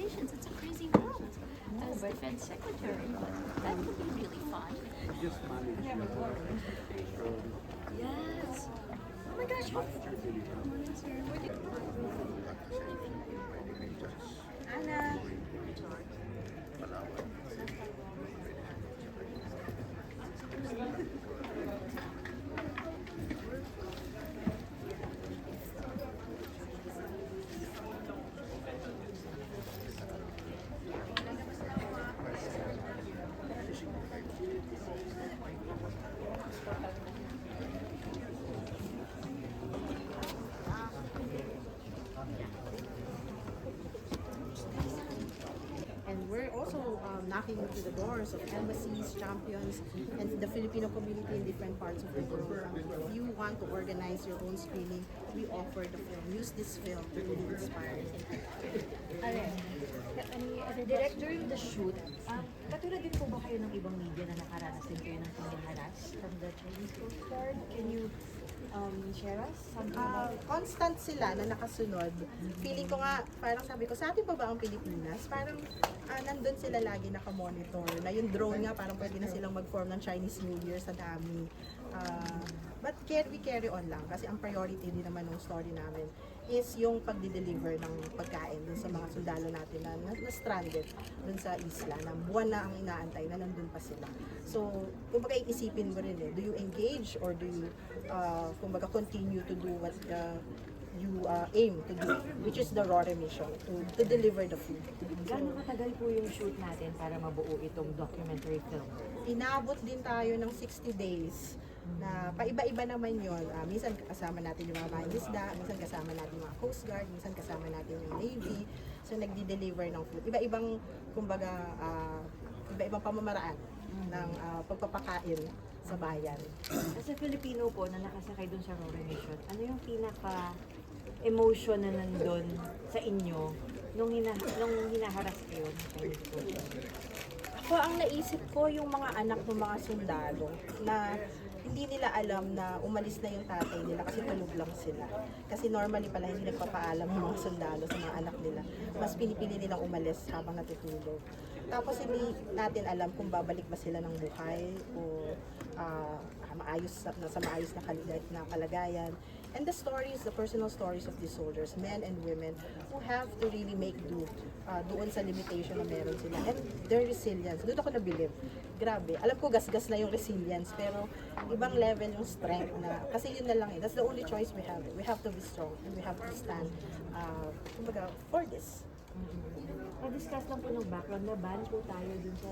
Congratulations, it's a crazy world as Defense Secretary. That would be really fun. Just managed Yes. Oh my gosh. Anna. And we're also knocking into the doors of embassies, champions, and the Filipino community in different parts of the world. If you want to organize your own screening, we offer the film. Use this film to really inspire you. Direct during the shoot, katulad din po ba kayo ng ibang media na nakaranas din kayo ng pangyaharas from the Chinese Coast Guard? Can you share us something about it? Constant sila na nakasunod. Feeling ko nga, parang sabi ko, sa atin pa ba ang Pilipinas? Parang nandun sila lagi nakamonitor. Na yung drone nga, parang pwede na silang mag-form ng Chinese New Year sa dami. But we carry on lang. Kasi ang priority din naman ng story namin is yung pagdi-deliver ng pagkain dun sa mga sundalo natin na stranded dun sa isla, na buwan na ang inaantay na nandun pa sila. So, kumbaga iisipin mo rin do you engage or do you kumbaga continue to do what you aim to do, which is the RORE mission, to deliver the food. Gaano katagal po yung shoot natin para mabuo itong documentary film? Inabot din tayo ng 60 days na paiba-iba naman yon. Minsan kasama natin yung mga mangisda, minsan kasama natin yung mga Coast Guard, minsan kasama natin yung Navy. So nagdi-deliver ng food. Iba-ibang, kumbaga, iba-ibang pamamaraan ng pagpapakain sa bayan. As a Filipino po na nakasakay dun sa RORE mission, ano yung pinaka-emotion na nandun sa inyo nung hinaharas kayo ng Chinese Coast Guard? Ako, ang naisip ko yung mga anak ng mga sundalo na hindi nila alam na umalis na yung tatay nila kasi tulog lang sila. Kasi normally pala hindi nagpapaalam yung mga sundalo sa mga anak nila. Mas pinipili nilang umalis habang natutulog. Tapos hindi natin alam kung babalik ba sila ng buhay o sa maayos na kalagayan. And the stories, the personal stories of these soldiers, men and women, who have to really make do doon sa limitation na meron sila. And their resilience, doon ako nabilib. Grabe. Alam ko gasgas na yung resilience, pero ibang level yung strength na, kasi yun na lang That's the only choice we have. We have to be strong and we have to stand kumbaga, for this. Na-discuss lang po ng background na ban po tayo dun sa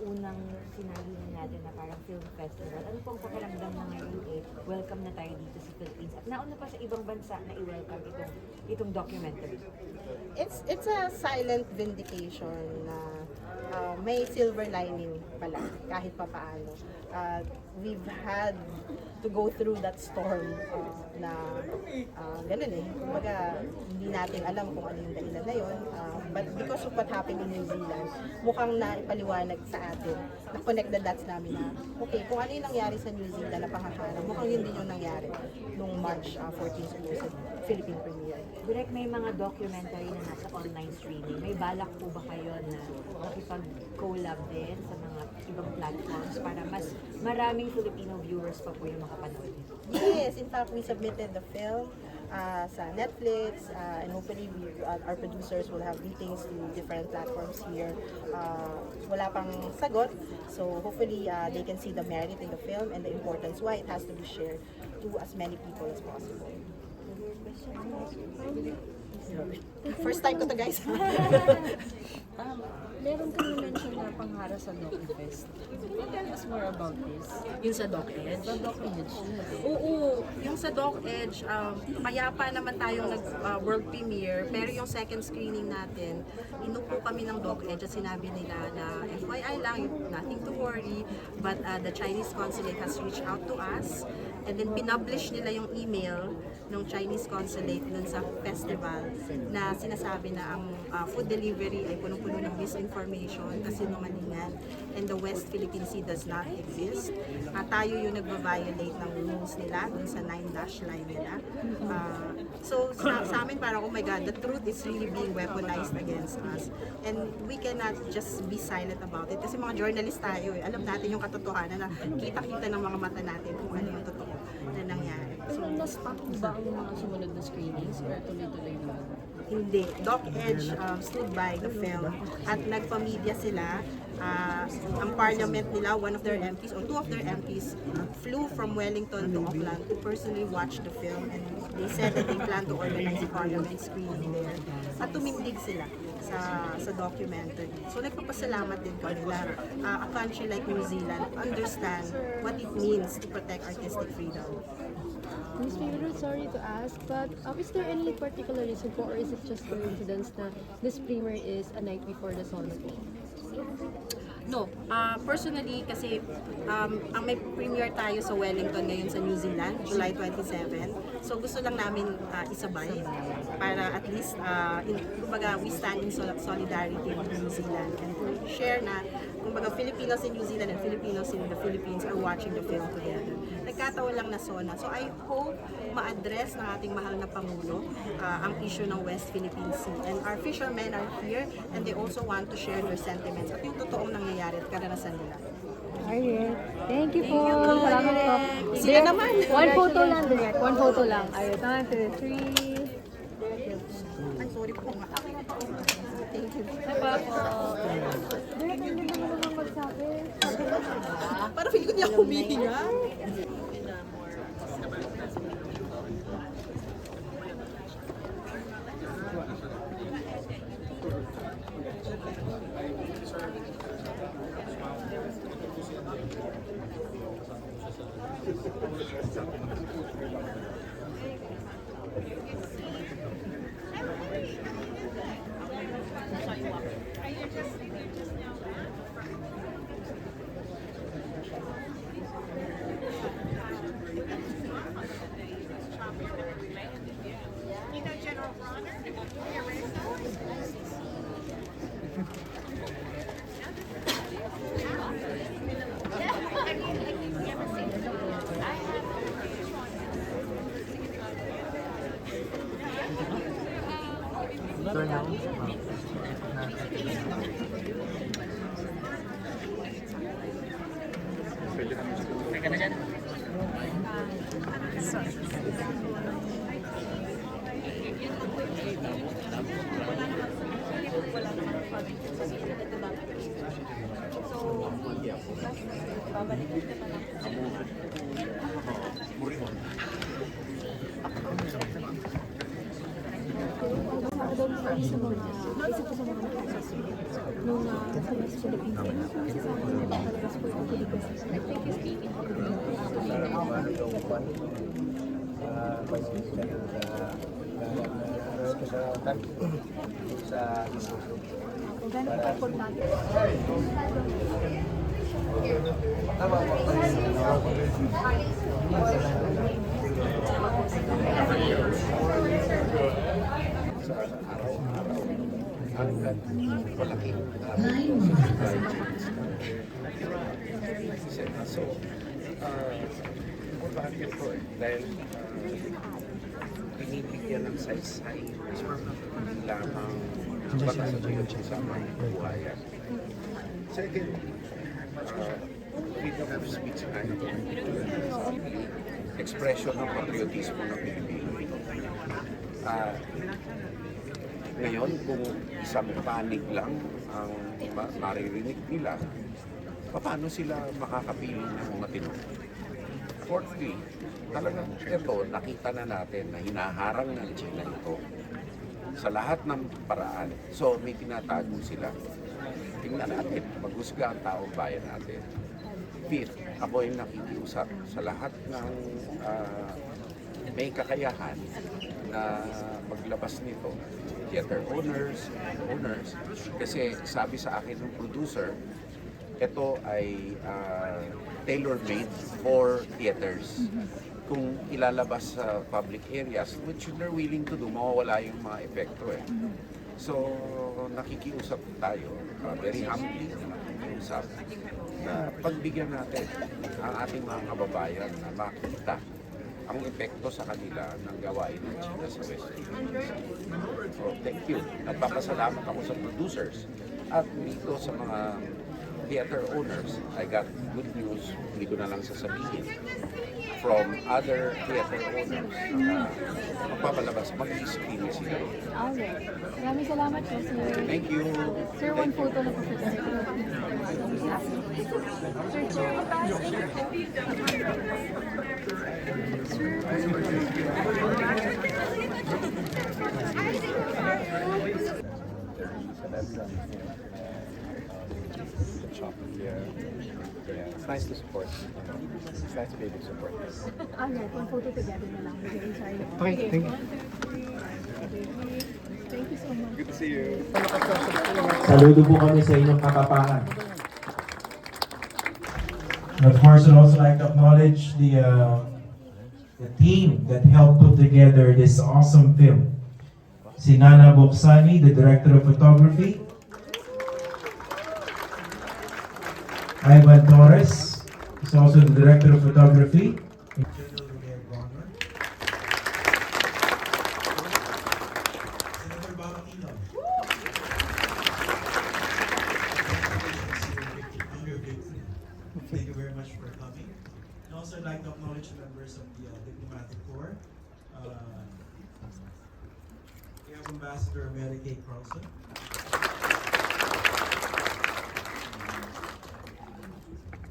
unang sinabi natin na parang film festival. Ano pong pakiramdam na ngayon welcome na tayo dito sa Philippines at nauna pa sa ibang bansa na i-welcome itong documentary? It's a silent vindication na may silver lining pala kahit papaano. We've had to go through that storm na ganun Kumbaga, hindi natin alam kung ano yung dahilan na yun. But because of what happened in New Zealand, mukhang naipaliwanag sa atin, na-connect the dots namin na, okay, kung ano yung nangyari sa New Zealand na pangaharap, mukhang yun din yung nangyari nung March 14 sa Philippine premiere. Direct, may mga documentary na nasa online streaming. May balak po ba kayo na makipag-collab din sa mga ibang platforms para mas maraming Filipino viewers pa po yung makapanood? Yes, in fact, we submitted the film sa Netflix and hopefully our producers will have meetings to different platforms here. Wala pang sagot, so hopefully they can see the merit in the film and the importance why it has to be shared to as many people as possible. First time ko to, guys. Meron kami mention na panghara sa DocFest. Can you tell us more about this? Yung sa DocEdge. Sa DocEdge. Oo, yung sa DocEdge, kaya pa naman tayong nag-world premiere, pero yung second screening natin, inupo kami ng DocEdge at sinabi nila na FYI lang, nothing to worry, but the Chinese consulate has reached out to us, and then pinublish nila yung email ng Chinese consulate dun sa festival na sinasabi na ang food delivery ay punong-puno ng misinformation kasi sinungalingan and the West Philippine Sea does not exist. Tayo yung nagba-violate ng rules nila dun sa 9-dash line nila. So sa amin parang, oh my God, the truth is really being weaponized against us. And we cannot just be silent about it. Kasi mga journalist tayo eh. Alam natin yung katotohanan na kita-kita ng mga mata natin kung ano yung totoo na nangyari. So, na-stop ba ang mga sumunod na screenings or tuloy-tuloy naman? Hindi. Doc Edge stood by the film at nagpa-media sila. Ang parliament nila, one of their MPs or two of their MPs flew from Wellington to Auckland to personally watch the film, and they said that they plan to organize a parliament screening there. At tumindig sila sa documentary. So nagpapasalamat din kami na a country like New Zealand understand what it means to protect artistic freedom. Miss Pedro, sorry to ask, but is there any particular reason po, or is it just coincidence na this premiere is a night before the Sonic? No, personally kasi ang may premiere tayo sa Wellington ngayon sa New Zealand, July 27. So gusto lang namin isabay para at least kumbaga we stand in solidarity with New Zealand and share na kumbaga Filipinos in New Zealand and Filipinos in the Philippines are watching the film together. Nagkataon lang na SONA. So I hope ma-address ng ating mahal na Pangulo ang issue ng West Philippine Sea. And our fishermen are here and they also want to share their sentiments at yung totoong nangyayari at karanasan nila. Alright. Thank you po. Salamat po. Sila naman. One photo lang, direct. One photo lang. Alright, 1, 2, 3. Ay, sorry po nga. Thank you. Direct, hindi naman magsabi. Parang feeling ko niya humihinga. So, importante po eh. Dahil binibigyan ng saysay lamang batas sa iyo sa mga buhayan. Second, freedom of speech and expression ng patriotismo ng Pilipino. Ngayon, kung isang panig lang ang maririnig nila, paano sila makakapili ng matino? Fourthly, talagang ito, nakita na natin na hinaharang ng China ito sa lahat ng paraan. So, may tinatago sila. Tingnan natin, maghusga ang taong bayan natin. Fifth, ako ay nakikiusap sa lahat ng may kakayahan na maglabas nito. Theater owners, kasi sabi sa akin ng producer, ito ay tailor-made for theaters. kung ilalabas sa public areas, which they're willing to do, mawawala yung mga epekto eh. So, nakikiusap tayo, very humbly nakikiusap, na pagbigyan natin ang ating mga kababayan na makita ang epekto sa kanila ng gawain ng China sa West Philippines. So, thank you. Nagpapasalamat ako sa producers at dito sa mga theater owners. I got good news, hindi ko na lang sasabihin, from other theater owners na magpapalabas, mag-screen sila. Alright. Maraming salamat po, sir. Thank you. Sir, one photo na po sa sir. Sir, Yeah, it's nice to support. It's nice to be able to support this. alright, one photo together na lang. Okay, sorry. Okay, thank you. Thank you so much. Good to see you. Saludo po kami sa inyong kapapaan. Of course, I'd also like to acknowledge the team that helped put together this awesome film. Si Nana Boksani, the director of photography. Ivan Torres is also the director of photography. Thank you very much for coming. And also, I'd like to acknowledge members of the Diplomatic Corps. We have Ambassador Mary Kay Carlson.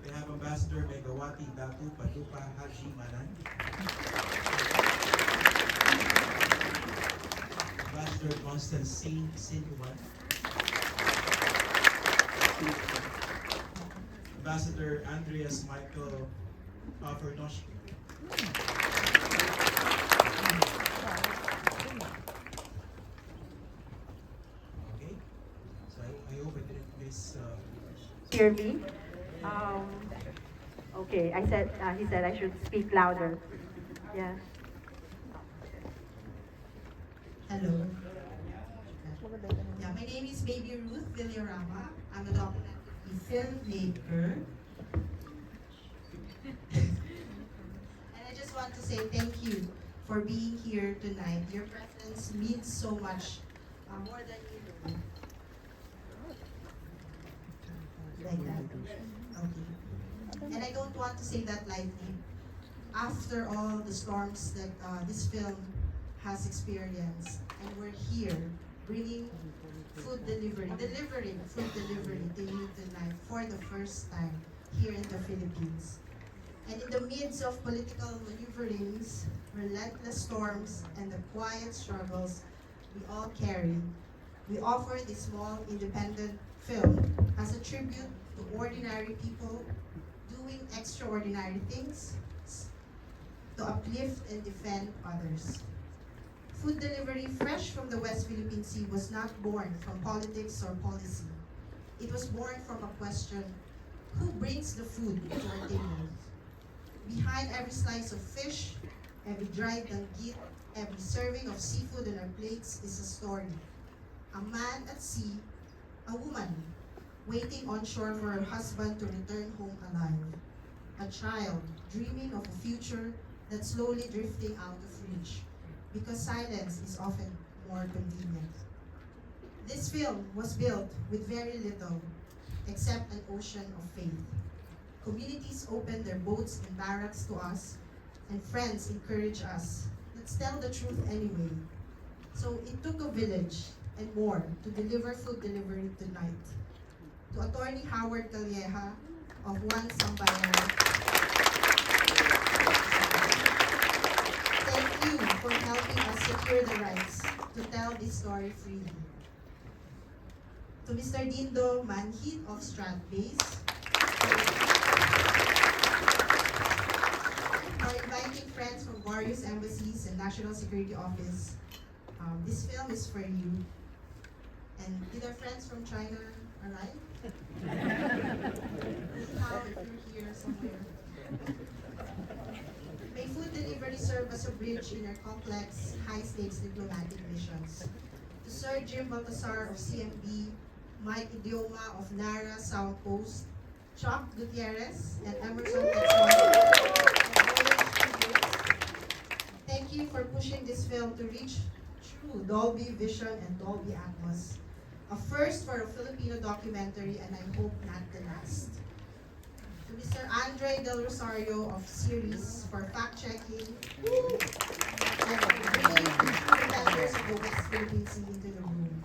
We have Ambassador Megawati Datu Padupa Haji Manan. Ambassador Constance Sinuan. Ambassador Andreas Michael Pafernoshki. Okay, so I hope I didn't miss. Hear me? Okay, he said I should speak louder. Yeah. Hello. Yeah, my name is Baby Ruth Villarama. I'm a documentary filmmaker. And I just want to say thank you for being here tonight. Your presence means so much, more than you know. Like that. Okay. And I don't want to say that lightly. After all the storms that this film has experienced, and we're here bringing delivering food delivery to you tonight for the first time here in the Philippines. And in the midst of political maneuverings, relentless storms, and the quiet struggles we all carry, we offer this small independent film as a tribute to ordinary people doing extraordinary things to uplift and defend others. Food delivery fresh from the West Philippine Sea was not born from politics or policy. It was born from a question, who brings the food to our tables? Behind every slice of fish, every dried danggit, every serving of seafood on our plates is a story. A man at sea, a woman, waiting on shore for her husband to return home alive. A child dreaming of a future that's slowly drifting out of reach, because silence is often more convenient. This film was built with very little, except an ocean of faith. Communities opened their boats and barracks to us, and friends encouraged us. Let's tell the truth anyway. So it took a village and more to deliver food delivery tonight. To Attorney Howard Calleja of One Sambayan, thank you for helping us secure the rights to tell this story freely. To Mr. Dindo Manhid of Strat Base, for inviting friends from various embassies and National Security Office. This film is for you. And did our friends from China arrive? How if you're here somewhere? May food delivery serve as a bridge in our complex, high-stakes diplomatic missions. To Sir Jim Baltasar of CMB, Mike Idioma of NARA South Coast, Chuck Gutierrez, and Emerson thank you for pushing this film to reach true Dolby Vision and Dolby Atmos. A first for a Filipino documentary, and I hope not the last. To Mr. Andre Del Rosario of Series for fact-checking and bringing the members of the West Philippine Sea into the room.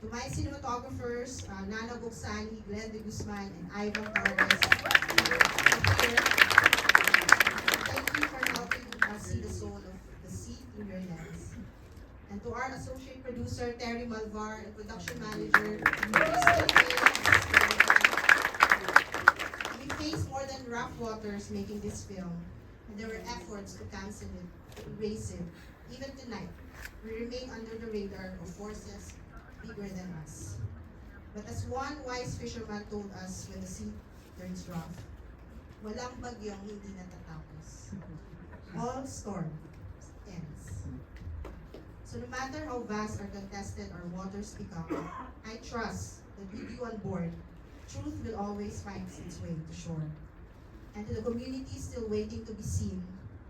To my cinematographers, Nana Buksani, Glenn De Guzman, and Ivan Torres, thank you for helping us see the soul of the sea through your lens. And to our associate producer, Terry Malvar, and production manager, Crystal Hayes. We faced more than rough waters making this film, and there were efforts to cancel it, to erase it. Even tonight, we remain under the radar of forces bigger than us. But as one wise fisherman told us when the sea turns rough, walang bagyong hindi natatapos. All storm ends. So no matter how vast or contested our waters become, I trust that with you on board, truth will always find its way to shore. And to the community still waiting to be seen,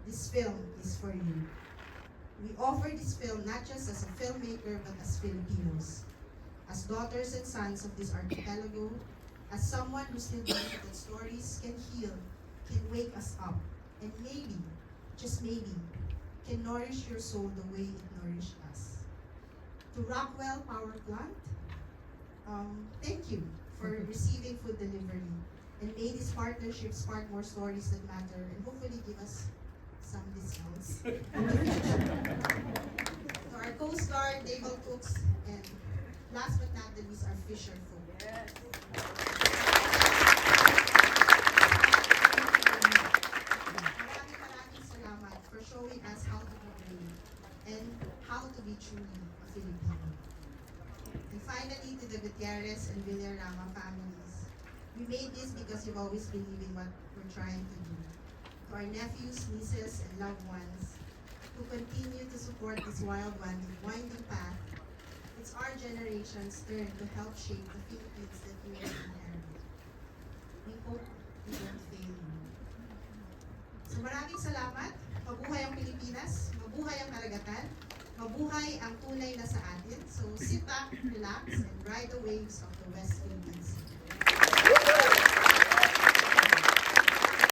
this film is for you. We offer this film not just as a filmmaker, but as Filipinos, as daughters and sons of this archipelago, as someone who still believes that stories can heal, can wake us up, and maybe, just maybe, can nourish your soul the way it nourished us. To Rockwell Power Plant, thank you for receiving food delivery, and may this partnership spark more stories that matter, and hopefully give us some discounts. To our Coast Guard, naval cooks, and last but not the least, our fisher folk. Maraming salamat for showing us how to be brave and how to be truly a Filipino. And finally, to the Gutierrez and Villarama families, we made this because you've always believed in what we're trying to do. To our nephews, nieces, and loved ones who continue to support this winding path, it's our generation's turn to help shape the Philippines that we will inherit. We hope we don't fail you. So maraming salamat. Mabuhay ang Pilipinas, mabuhay ang karagatan, mabuhay ang tunay na sa atin. So sit back, relax, and ride the waves of the West Philippine Sea.